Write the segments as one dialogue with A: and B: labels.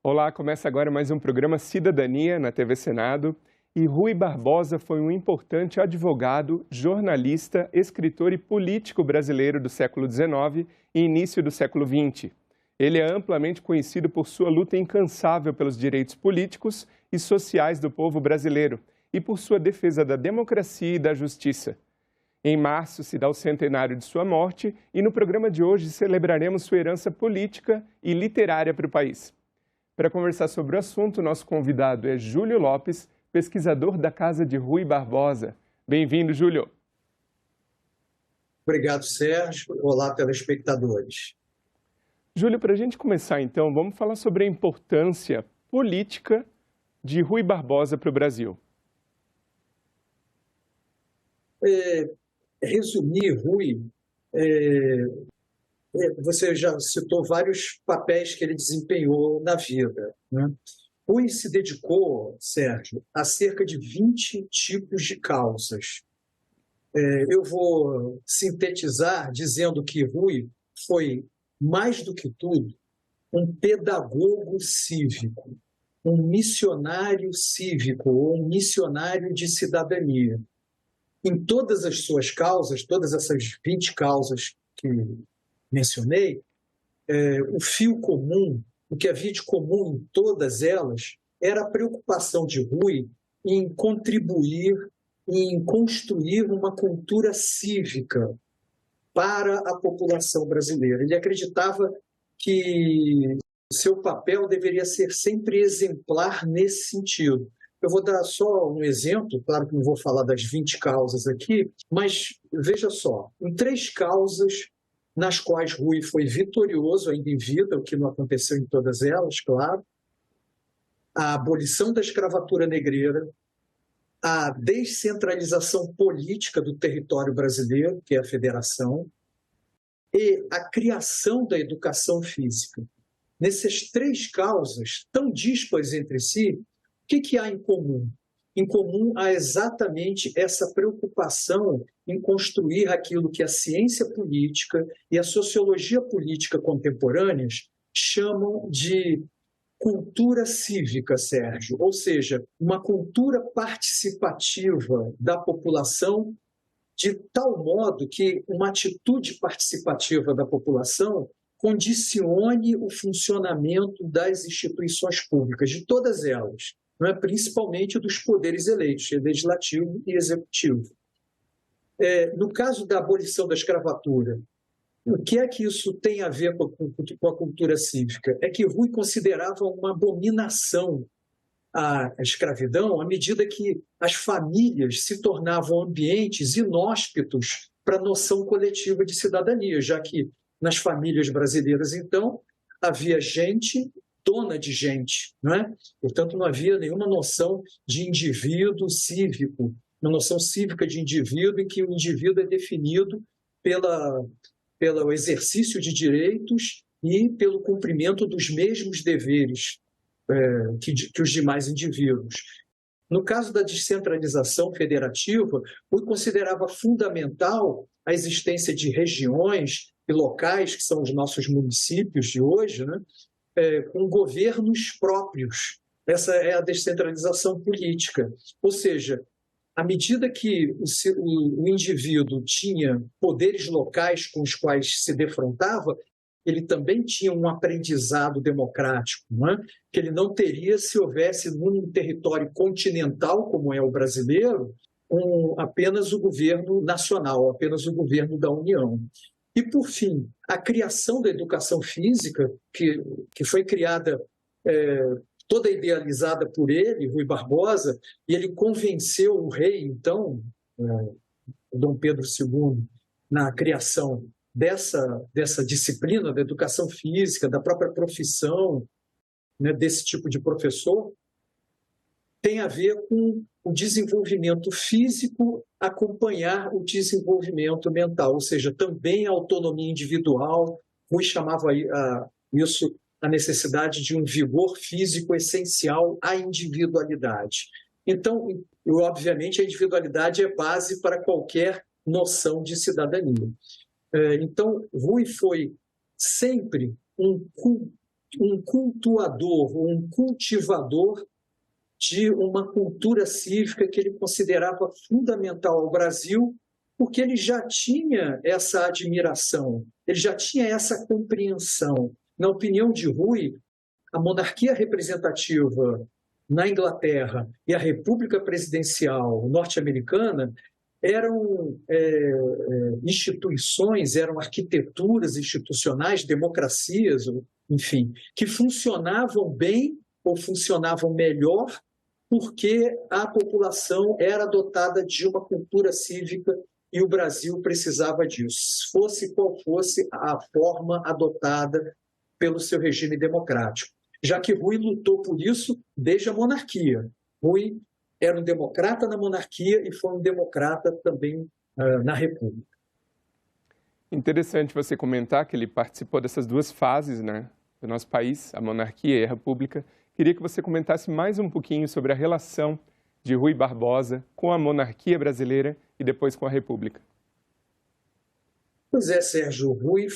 A: Olá, começa agora mais um programa Cidadania na TV Senado. E Rui Barbosa foi um importante advogado, jornalista, escritor e político brasileiro do século XIX e início do século XX. Ele é amplamente conhecido por sua luta incansável pelos direitos políticos e sociais do povo brasileiro e por sua defesa da democracia e da justiça. Em março se dá o centenário de sua morte e no programa de hoje celebraremos sua herança política e literária para o país. Para conversar sobre o assunto, nosso convidado é Júlio Lopes, pesquisador da Casa de Rui Barbosa. Bem-vindo, Júlio.
B: Obrigado, Sérgio. Olá, telespectadores.
A: Júlio, para a gente começar então, vamos falar sobre a importância política de Rui Barbosa para o Brasil.
B: Resumir, Rui, você já citou vários papéis que ele desempenhou na vida, né? Rui se dedicou, Sérgio, a cerca de 20 tipos de causas. Eu vou sintetizar dizendo que Rui foi, mais do que tudo, um pedagogo cívico, um missionário cívico ou um missionário de cidadania. Em todas as suas causas, todas essas 20 causas que mencionei, o fio comum, o que havia de comum em todas elas, era a preocupação de Rui em contribuir, em construir uma cultura cívica para a população brasileira. Ele acreditava que seu papel deveria ser sempre exemplar nesse sentido. Eu vou dar só um exemplo, claro que não vou falar das 20 causas aqui, mas veja só, em 3 causas nas quais Rui foi vitorioso ainda em vida, o que não aconteceu em todas elas, claro, a abolição da escravatura negreira, a descentralização política do território brasileiro, que é a federação, e a criação da educação física. Nessas 3 causas, tão díspares entre si, o que há em comum? Em comum há exatamente essa preocupação em construir aquilo que a ciência política e a sociologia política contemporâneas chamam de cultura cívica, Sérgio, ou seja, uma cultura participativa da população, de tal modo que uma atitude participativa da população condicione o funcionamento das instituições públicas, de todas elas, principalmente dos poderes eleitos, legislativo e executivo. No caso da abolição da escravatura, o que é que isso tem a ver com a cultura cívica? É que Rui considerava uma abominação a escravidão à medida que as famílias se tornavam ambientes inóspitos para a noção coletiva de cidadania, já que nas famílias brasileiras, então, havia gente dona de gente, não é? Portanto, não havia nenhuma noção de indivíduo cívico, uma noção cívica de indivíduo em que o indivíduo é definido pelo exercício de direitos e pelo cumprimento dos mesmos deveres que os demais indivíduos. No caso da descentralização federativa, Rui considerava fundamental a existência de regiões e locais, que são os nossos municípios de hoje, né? Com governos próprios. Essa é a descentralização política. Ou seja, à medida que o indivíduo tinha poderes locais com os quais se defrontava, ele também tinha um aprendizado democrático, não é? Que ele não teria se houvesse num território continental, como é o brasileiro, apenas o governo nacional, apenas o governo da União. E, por fim, a criação da educação física, que foi criada, toda idealizada por ele, Rui Barbosa, e ele convenceu o rei, então, Dom Pedro II, na criação dessa disciplina da educação física, da própria profissão, né, desse tipo de professor, tem a ver com o desenvolvimento físico acompanhar o desenvolvimento mental, ou seja, também a autonomia individual. Rui chamava isso a necessidade de um vigor físico essencial à individualidade. Então, obviamente, a individualidade é base para qualquer noção de cidadania. Então, Rui foi sempre um um cultuador, um cultivador de uma cultura cívica que ele considerava fundamental ao Brasil, porque ele já tinha essa admiração, ele já tinha essa compreensão. Na opinião de Rui, a monarquia representativa na Inglaterra e a república presidencial norte-americana eram instituições, eram arquiteturas institucionais, democracias, enfim, que funcionavam bem ou funcionavam melhor porque a população era dotada de uma cultura cívica e o Brasil precisava disso, fosse qual fosse a forma adotada pelo seu regime democrático. Já que Rui lutou por isso desde a monarquia. Rui era um democrata na monarquia e foi um democrata também na República.
A: Interessante você comentar que ele participou dessas duas fases, né, do nosso país, a monarquia e a república. Queria que você comentasse mais um pouquinho sobre a relação de Rui Barbosa com a monarquia brasileira e depois com a república.
B: Pois é, Sérgio, Rui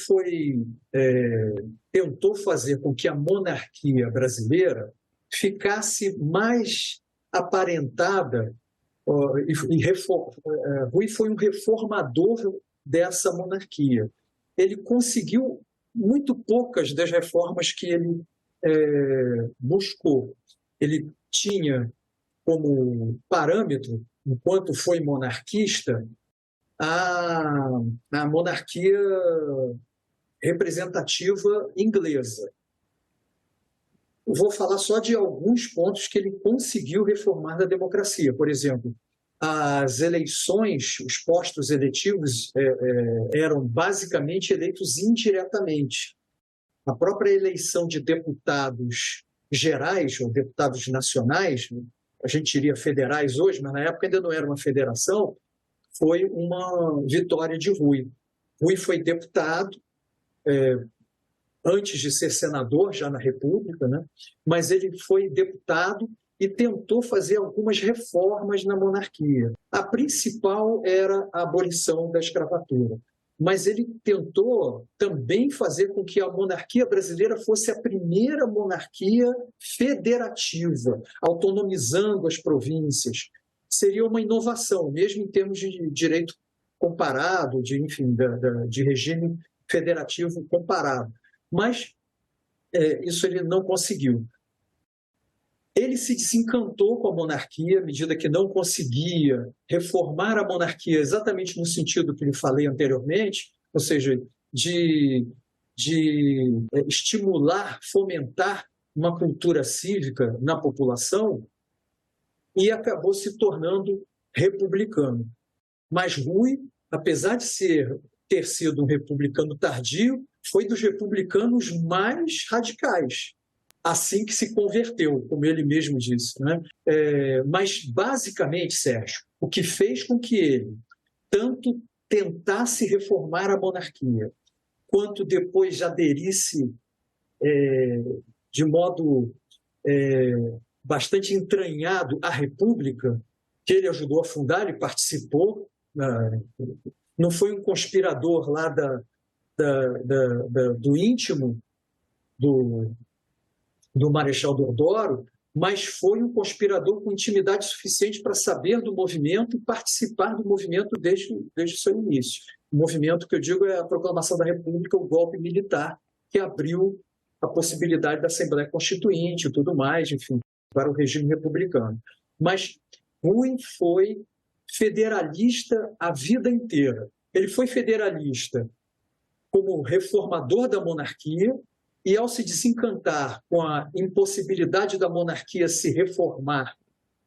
B: tentou fazer com que a monarquia brasileira ficasse mais aparentada. Rui foi um reformador dessa monarquia. Ele conseguiu muito poucas das reformas que ele buscou. Ele tinha como parâmetro, enquanto foi monarquista, a monarquia representativa inglesa. Vou falar só de alguns pontos que ele conseguiu reformar da democracia. Por exemplo, as eleições, os postos eletivos eram basicamente eleitos indiretamente. A própria eleição de deputados gerais ou deputados nacionais, a gente diria federais hoje, mas na época ainda não era uma federação, foi uma vitória de Rui. Rui foi deputado antes de ser senador, já na República, né? Mas ele foi deputado e tentou fazer algumas reformas na monarquia. A principal era a abolição da escravatura. Mas ele tentou também fazer com que a monarquia brasileira fosse a primeira monarquia federativa, autonomizando as províncias. Seria uma inovação, mesmo em termos de direito comparado, de regime federativo comparado. Mas isso ele não conseguiu. Ele se desencantou com a monarquia à medida que não conseguia reformar a monarquia exatamente no sentido que lhe falei anteriormente, ou seja, de estimular, fomentar uma cultura cívica na população, e acabou se tornando republicano. Mas Rui, apesar de ter sido um republicano tardio, foi dos republicanos mais radicais, assim que se converteu, como ele mesmo disse, né? Mas, basicamente, Sérgio, o que fez com que ele tanto tentasse reformar a monarquia, quanto depois aderisse de modo bastante entranhado à República, que ele ajudou a fundar, ele participou, não foi um conspirador lá do íntimo do Marechal Deodoro, mas foi um conspirador com intimidade suficiente para saber do movimento e participar do movimento desde o seu início. O movimento que eu digo é a proclamação da República, o golpe militar, que abriu a possibilidade da Assembleia Constituinte e tudo mais, enfim, para o regime republicano. Mas Rui foi federalista a vida inteira. Ele foi federalista como reformador da monarquia, e ao se desencantar com a impossibilidade da monarquia se reformar,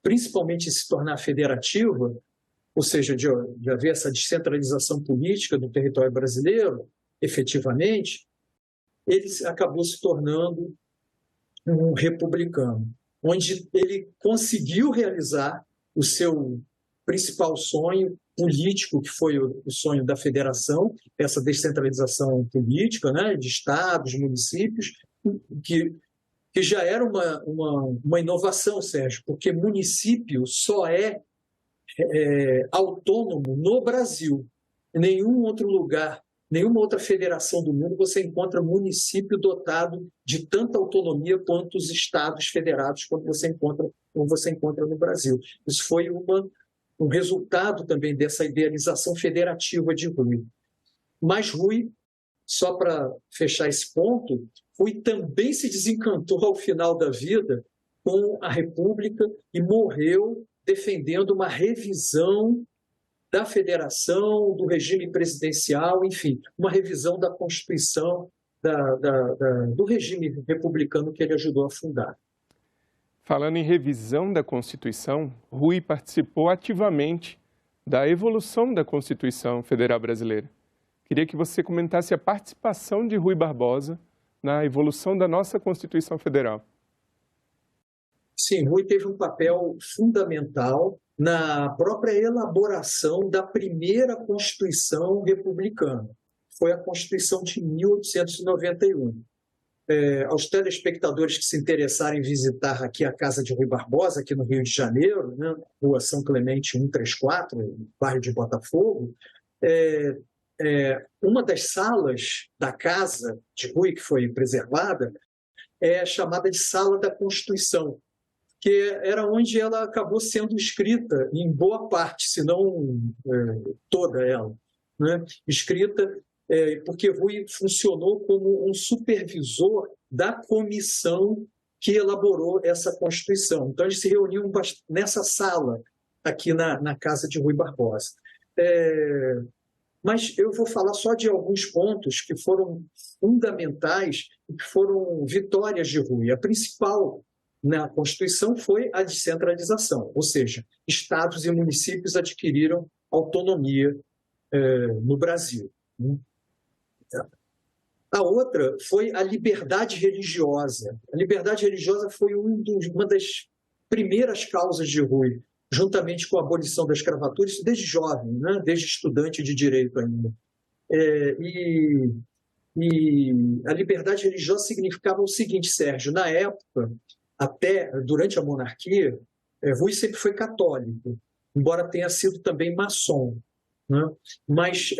B: principalmente se tornar federativa, ou seja, de haver essa descentralização política do território brasileiro, efetivamente, ele acabou se tornando um republicano, onde ele conseguiu realizar o seu principal sonho político, que foi o sonho da federação, essa descentralização política, né, de estados, municípios, que já era uma inovação, Sérgio, porque município só é autônomo no Brasil. Em nenhum outro lugar nenhuma outra federação do mundo você encontra município dotado de tanta autonomia quanto os estados federados, como você encontra no Brasil. Isso foi um resultado também dessa idealização federativa de Rui. Mas Rui, só para fechar esse ponto, Rui também se desencantou ao final da vida com a República e morreu defendendo uma revisão da federação, do regime presidencial, enfim, uma revisão da Constituição, do regime republicano que ele ajudou a fundar.
A: Falando em revisão da Constituição, Rui participou ativamente da evolução da Constituição Federal Brasileira. Queria que você comentasse a participação de Rui Barbosa na evolução da nossa Constituição Federal.
B: Sim, Rui teve um papel fundamental na própria elaboração da primeira Constituição republicana. Foi a Constituição de 1891. Aos telespectadores que se interessarem em visitar aqui a casa de Rui Barbosa, aqui no Rio de Janeiro, né, Rua São Clemente 134, bairro de Botafogo, uma das salas da casa de Rui, que foi preservada, é chamada de Sala da Constituição, que era onde ela acabou sendo escrita, em boa parte, se não toda ela, né? Escrita porque Rui funcionou como um supervisor da comissão que elaborou essa Constituição. Então, eles se reuniam nessa sala, aqui na casa de Rui Barbosa. Mas eu vou falar só de alguns pontos que foram fundamentais e que foram vitórias de Rui. A principal na Constituição foi a descentralização, ou seja, estados e municípios adquiriram autonomia no Brasil. A outra foi a liberdade religiosa. A liberdade religiosa foi uma das primeiras causas de Rui, juntamente com a abolição da escravatura, isso desde jovem, né? Desde estudante de direito ainda. E a liberdade religiosa significava o seguinte, Sérgio, na época, até durante a monarquia, Rui sempre foi católico, embora tenha sido também maçom, né? Mas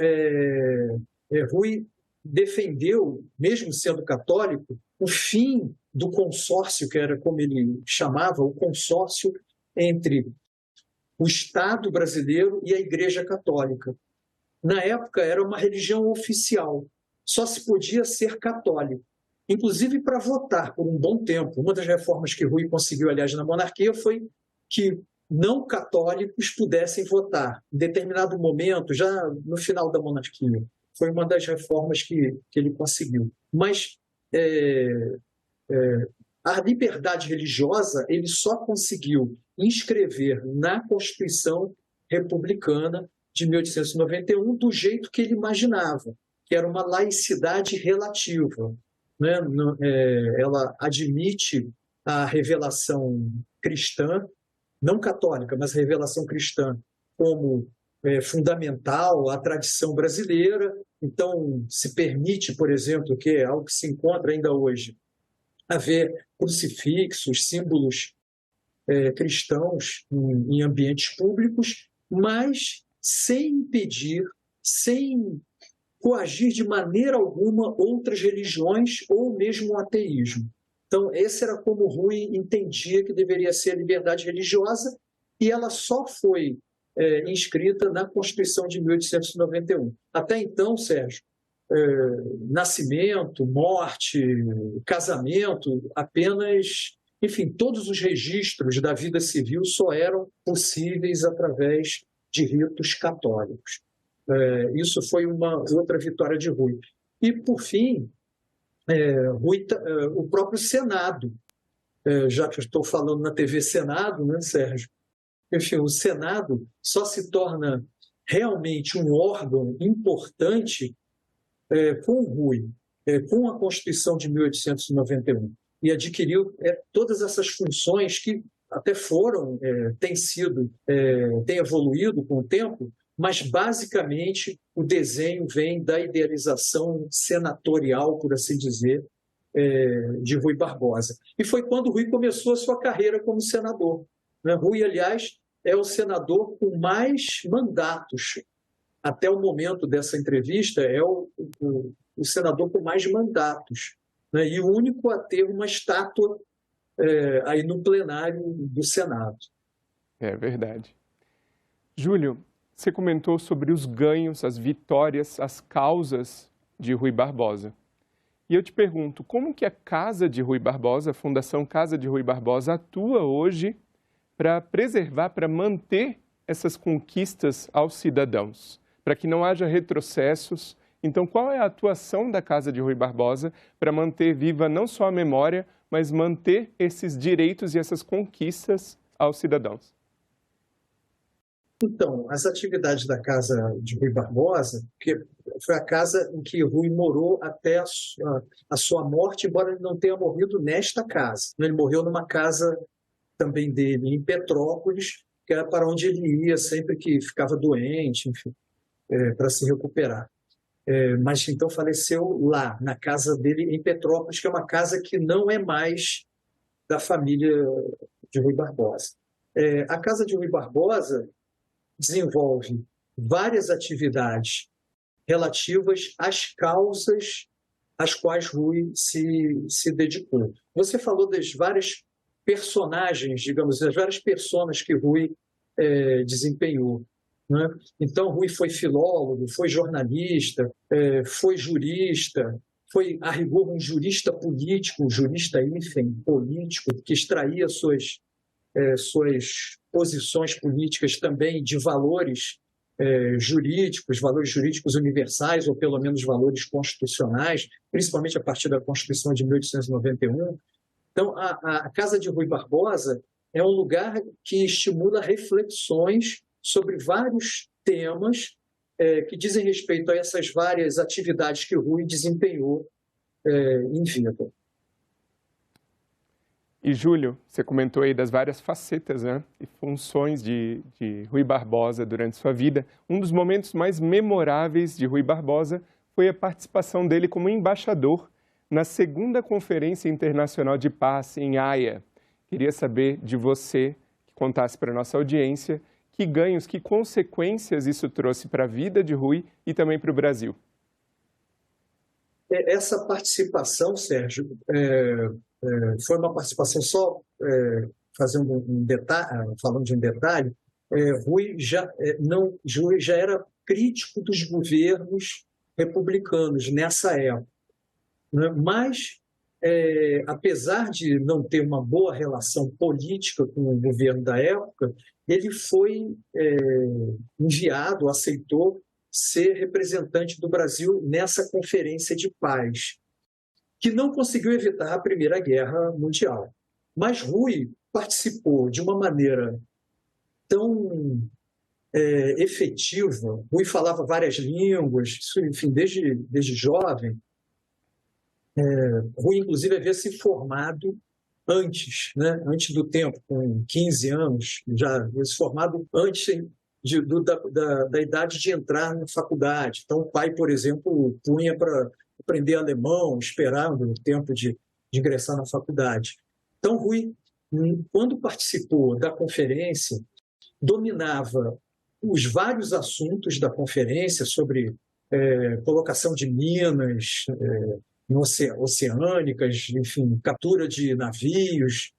B: Rui defendeu, mesmo sendo católico, o fim do consórcio, que era como ele chamava, o consórcio entre o Estado brasileiro e a Igreja Católica. Na época, era uma religião oficial, só se podia ser católico, inclusive para votar por um bom tempo. Uma das reformas que Rui conseguiu, aliás, na monarquia, foi que não católicos pudessem votar. Em determinado momento, já no final da monarquia, foi uma das reformas que ele conseguiu. Mas a liberdade religiosa ele só conseguiu inscrever na Constituição Republicana de 1891 do jeito que ele imaginava, que era uma laicidade relativa, né? Ela admite a revelação cristã, não católica, mas a revelação cristã como fundamental à tradição brasileira. Então, se permite, por exemplo, que é algo que se encontra ainda hoje, haver crucifixos, símbolos cristãos em ambientes públicos, mas sem impedir, sem coagir de maneira alguma outras religiões ou mesmo o ateísmo. Então, esse era como Rui entendia que deveria ser a liberdade religiosa, e ela só foi inscrita na Constituição de 1891. Até então, Sérgio, nascimento, morte, casamento, apenas, enfim, todos os registros da vida civil só eram possíveis através de ritos católicos. Isso foi uma outra vitória de Rui. E, por fim, o próprio Senado, já que eu estou falando na TV Senado, né, Sérgio? Enfim, o Senado só se torna realmente um órgão importante com Rui, com a Constituição de 1891, e adquiriu todas essas funções que até têm evoluído com o tempo, mas basicamente o desenho vem da idealização senatorial, por assim dizer, de Rui Barbosa. E foi quando Rui começou a sua carreira como senador. Rui, aliás, é o senador com mais mandatos até o momento dessa entrevista, é o senador com mais mandatos, né? E o único a ter uma estátua aí no plenário do Senado.
A: É verdade. Júlio, você comentou sobre os ganhos, as vitórias, as causas de Rui Barbosa. E eu te pergunto, como que a Casa de Rui Barbosa, a Fundação Casa de Rui Barbosa, atua hoje para preservar, para manter essas conquistas aos cidadãos, para que não haja retrocessos? Então, qual é a atuação da Casa de Rui Barbosa para manter viva não só a memória, mas manter esses direitos e essas conquistas aos cidadãos?
B: Então, as atividades da Casa de Rui Barbosa, que foi a casa em que Rui morou até a sua morte, embora ele não tenha morrido nesta casa. Ele morreu numa casa também dele em Petrópolis, que era para onde ele ia sempre que ficava doente, enfim, para se recuperar. Mas então faleceu lá, na casa dele em Petrópolis, que é uma casa que não é mais da família de Rui Barbosa. A Casa de Rui Barbosa desenvolve várias atividades relativas às causas às quais Rui se dedicou. Você falou das várias personagens, digamos, das várias personas que Rui desempenhou, né? Então, Rui foi filólogo, foi jornalista, foi jurista, foi, a rigor, um jurista político, um jurista político, que extraía suas posições políticas também de valores valores jurídicos universais, ou pelo menos valores constitucionais, principalmente a partir da Constituição de 1891. Então, a Casa de Rui Barbosa é um lugar que estimula reflexões sobre vários temas que dizem respeito a essas várias atividades que Rui desempenhou em vida.
A: E, Júlio, você comentou aí das várias facetas, né, e funções de Rui Barbosa durante sua vida. Um dos momentos mais memoráveis de Rui Barbosa foi a participação dele como embaixador na segunda Conferência Internacional de Paz em Haia. Queria saber de você, que contasse para a nossa audiência, que ganhos, que consequências isso trouxe para a vida de Rui e também para o Brasil.
B: Essa participação, Sérgio, foi uma participação só, fazendo um detalhe, falando de um detalhe, Rui já era crítico dos governos republicanos nessa época, né? Mas, apesar de não ter uma boa relação política com o governo da época, ele foi enviado, aceitou ser representante do Brasil nessa conferência de paz, que não conseguiu evitar a Primeira Guerra Mundial. Mas Rui participou de uma maneira tão efetiva. Rui falava várias línguas, isso, enfim, desde jovem. Rui, inclusive, havia se formado antes, né? Antes do tempo, com 15 anos, já havia se formado antes da idade de entrar na faculdade. Então, o pai, por exemplo, punha para aprender alemão, esperando o tempo de ingressar na faculdade. Então, Rui, quando participou da conferência, dominava os vários assuntos da conferência sobre colocação de minas oceânicas, enfim, captura de navios,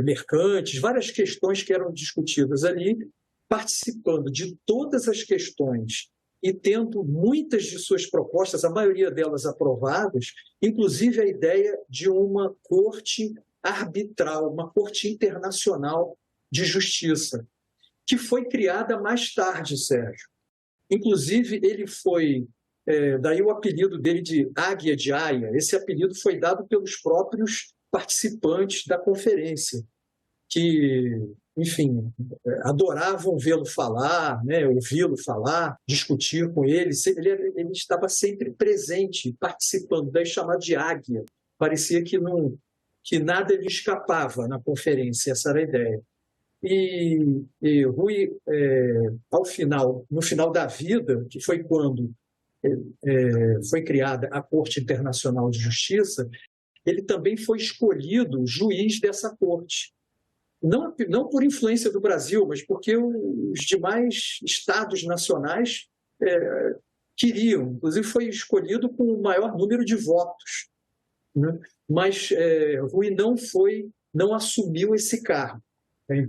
B: mercantes, várias questões que eram discutidas ali, participando de todas as questões e tendo muitas de suas propostas, a maioria delas aprovadas, inclusive a ideia de uma corte arbitral, uma corte internacional de justiça, que foi criada mais tarde, Sérgio. Inclusive, ele foi, daí o apelido dele de Águia de Haia. Esse apelido foi dado pelos próprios participantes da conferência, que, enfim, adoravam vê-lo falar, né, ouvi-lo falar, discutir com ele. Ele estava sempre presente, participando, daí chamado de Águia. Parecia que nada lhe escapava na conferência, essa era a ideia. E Rui, no final da vida, que foi quando foi criada a Corte Internacional de Justiça, ele também foi escolhido juiz dessa corte. Não por influência do Brasil, mas porque os demais estados nacionais queriam, inclusive foi escolhido com o maior número de votos, né? Mas Rui não assumiu esse cargo, né?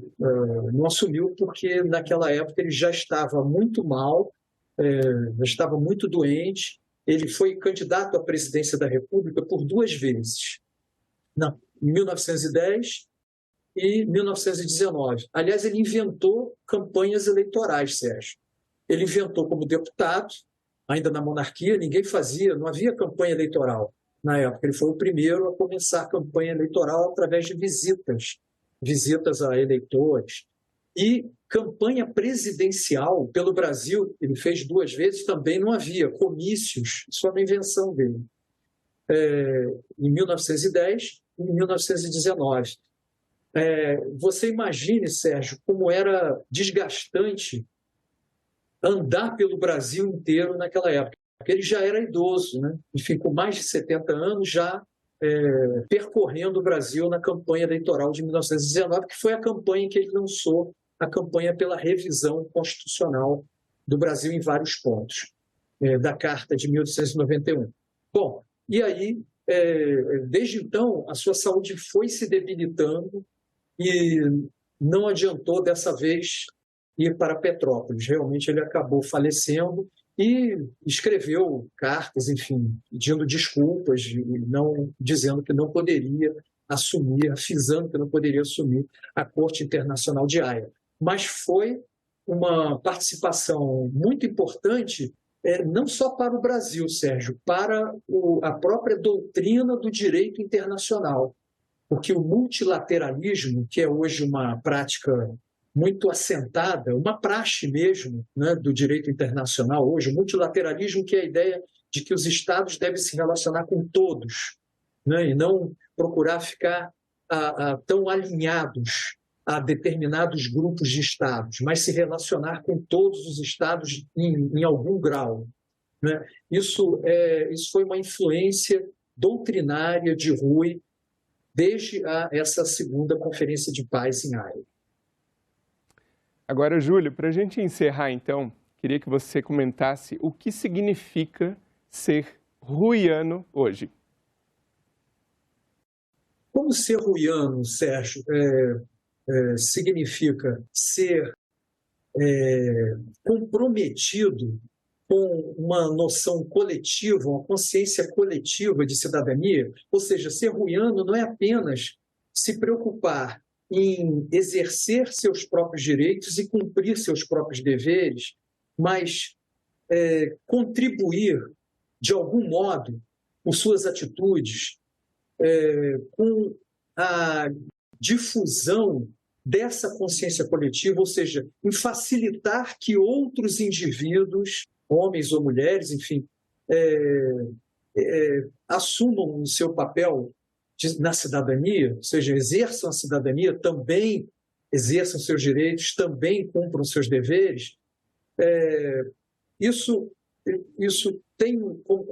B: Não assumiu porque naquela época ele já estava muito mal, já estava muito doente. Ele foi candidato à presidência da República por 2 vezes, em 1910 e 1919. Aliás, ele inventou campanhas eleitorais, Sérgio. Ele inventou como deputado, ainda na monarquia, ninguém fazia, não havia campanha eleitoral na época. Ele foi o primeiro a começar a campanha eleitoral através de visitas a eleitores. E campanha presidencial pelo Brasil, ele fez 2 vezes, também não havia comícios, isso é uma invenção dele, em 1910 e em 1919. Você imagine, Sérgio, como era desgastante andar pelo Brasil inteiro naquela época. Ele já era idoso, né? Enfim, com mais de 70 anos, já percorrendo o Brasil na campanha eleitoral de 1919, que foi a campanha em que ele lançou a campanha pela revisão constitucional do Brasil em vários pontos, da Carta de 1891. Bom, e aí, desde então, a sua saúde foi se debilitando e não adiantou dessa vez ir para Petrópolis. Realmente ele acabou falecendo e escreveu cartas, enfim, pedindo desculpas, dizendo que não poderia assumir, afisando que não poderia assumir a Corte Internacional de Haia. Mas foi uma participação muito importante, não só para o Brasil, Sérgio, para a própria doutrina do direito internacional, porque o multilateralismo, que é hoje uma prática muito assentada, uma praxe mesmo, né, do direito internacional hoje, o multilateralismo, que é a ideia de que os Estados devem se relacionar com todos, né, e não procurar ficar tão alinhados a determinados grupos de Estados, mas se relacionar com todos os Estados em algum grau, né? Isso foi uma influência doutrinária de Rui desde essa segunda Conferência de Paz em Haia.
A: Agora, Júlio, para a gente encerrar, então, queria que você comentasse o que significa ser ruiano hoje.
B: Como ser ruiano, Sérgio, significa ser comprometido com uma noção coletiva, uma consciência coletiva de cidadania. Ou seja, ser ruiano não é apenas se preocupar em exercer seus próprios direitos e cumprir seus próprios deveres, mas contribuir, de algum modo, por suas atitudes, com a difusão dessa consciência coletiva, ou seja, em facilitar que outros indivíduos, homens ou mulheres, enfim, assumam o seu papel na cidadania, ou seja, exerçam a cidadania, também exerçam seus direitos, também cumpram seus deveres. Isso tem,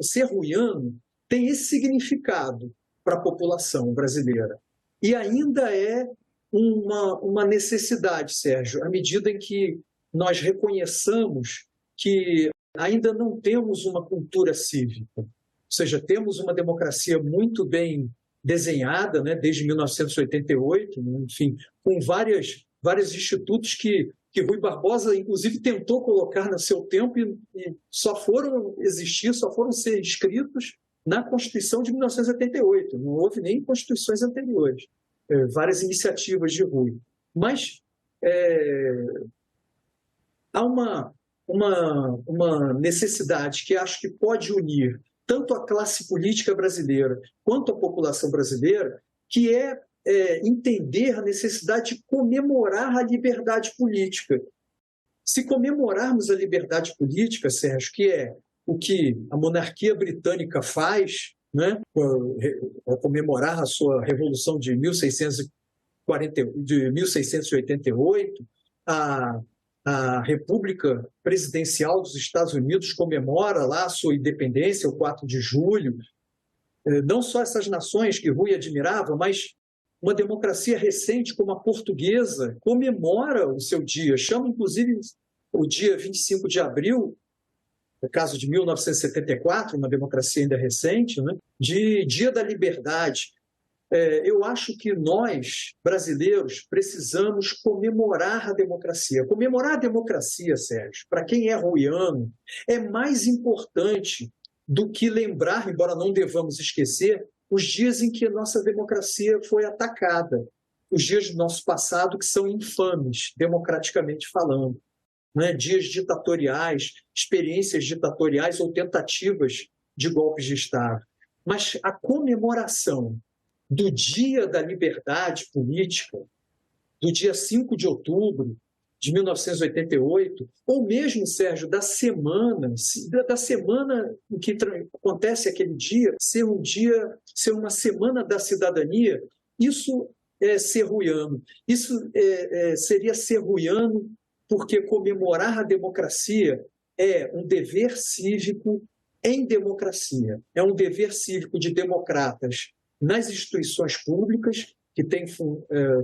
B: ser ruiano tem esse significado para a população brasileira. E ainda é uma necessidade, Sérgio, à medida em que nós reconheçamos que ainda não temos uma cultura cívica. Ou seja, temos uma democracia muito bem desenhada, né, desde 1988, enfim, com vários institutos que Rui Barbosa, inclusive, tentou colocar no seu tempo e só foram ser inscritos na Constituição de 1988. Não houve nem constituições anteriores. Várias iniciativas de Rui. Mas há uma necessidade que acho que pode unir tanto a classe política brasileira quanto a população brasileira, que é entender a necessidade de comemorar a liberdade política. Se comemorarmos a liberdade política, Sérgio, que é o que a monarquia britânica faz, né, ao comemorar a sua Revolução de 1688, a República Presidencial dos Estados Unidos comemora lá a sua independência, o 4 de julho. Não só essas nações que Rui admirava, mas uma democracia recente como a portuguesa comemora o seu dia, chama inclusive o dia 25 de abril no caso de 1974, uma democracia ainda recente, né, de Dia da Liberdade. Eu acho que nós, brasileiros, precisamos comemorar a democracia. Comemorar a democracia, Sérgio, para quem é ruiano, é mais importante do que lembrar, embora não devamos esquecer, os dias em que a nossa democracia foi atacada, os dias do nosso passado que são infames, democraticamente falando, né? Dias ditatoriais, experiências ditatoriais ou tentativas de golpes de Estado. Mas a comemoração do Dia da Liberdade Política, do dia 5 de outubro de 1988, ou mesmo, Sérgio, da semana em que acontece aquele dia, ser uma semana da cidadania, isso é ser ruiano. Isso seria ser ruiano porque comemorar a democracia é um dever cívico em democracia, é um dever cívico de democratas nas instituições públicas, que têm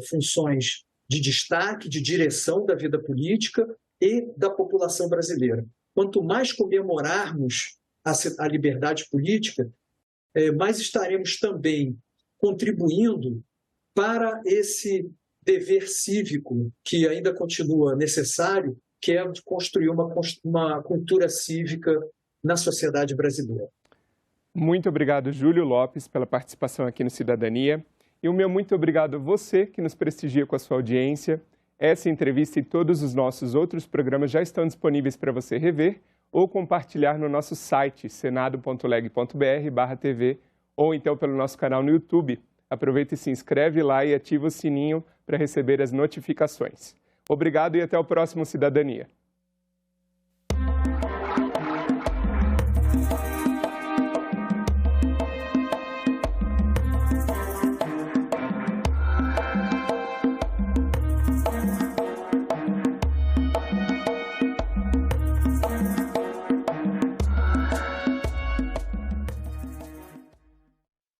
B: funções de destaque, de direção da vida política e da população brasileira. Quanto mais comemorarmos a liberdade política, mais estaremos também contribuindo para esse dever cívico que ainda continua necessário, que é de construir uma cultura cívica na sociedade brasileira.
A: Muito obrigado, Júlio Lopes, pela participação aqui no Cidadania. E o meu muito obrigado a você que nos prestigia com a sua audiência. Essa entrevista e todos os nossos outros programas já estão disponíveis para você rever ou compartilhar no nosso site senado.leg.br/tv ou então pelo nosso canal no YouTube. Aproveita e se inscreve lá e ativa o sininho para receber as notificações. Obrigado e até o próximo Cidadania.